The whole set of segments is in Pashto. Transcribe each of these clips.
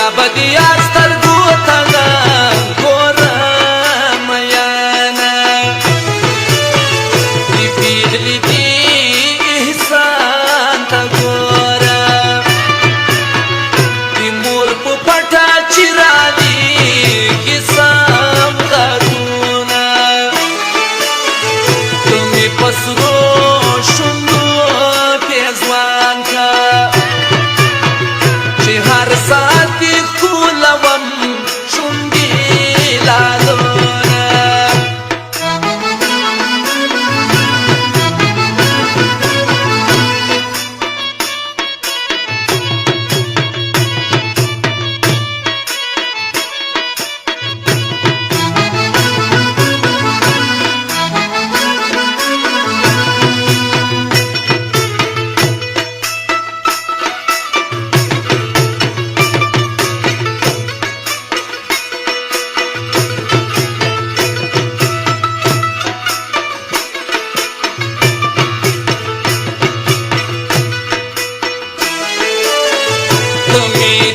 بیا بدی سترګو ته ګورم میانه دی پیغلی دی احسان ته ګوره دی مور په پټه چې رالیږي سم غږونه ته مې په سرو شونډو پېزوان که چې هر ساعت کې ښکلوم شونډې لالونه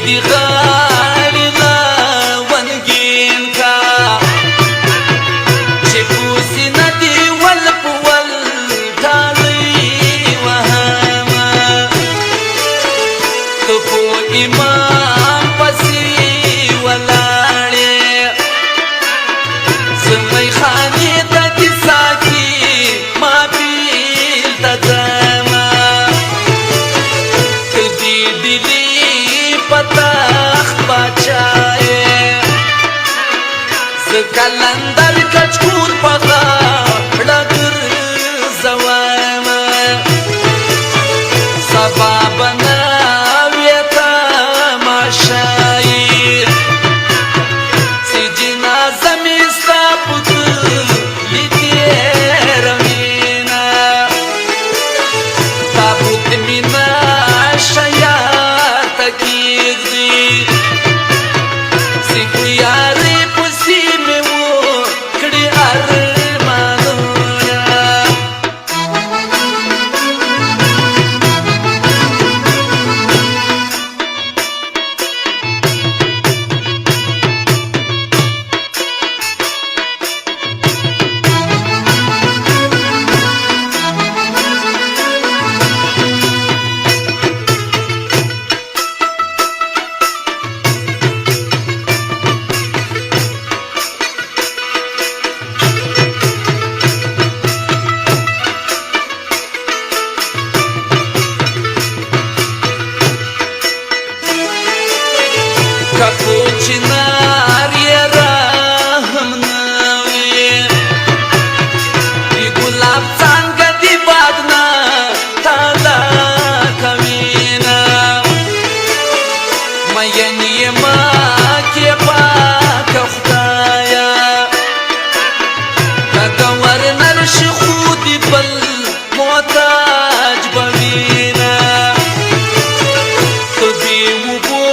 دی غاړې ونګین کا چې پوسې نه دی ول په ول ډالۍ وهمه ته په امام پسې ولاړې زه میخانې ته دې ساقي ما بیل ته ځمه ته دې ډیلي پتاخ باچائے ز کلندر کچکور پغا لگر زوام سبا بناویتا ماشائی سی جنازہ میستا پت لیتی رمینا تابوت مینا شیار تکیگ دی سیکھیاری پسی میں وہ کڑی ارمانونا کپوچنار یې رحم نه وي دی ګلاب څانګه دی باد نه تالا کوینه مین یې ما کې پاکه خدایه که ګورنر شي خو دې بل محتاج به وینه ته دې اوبو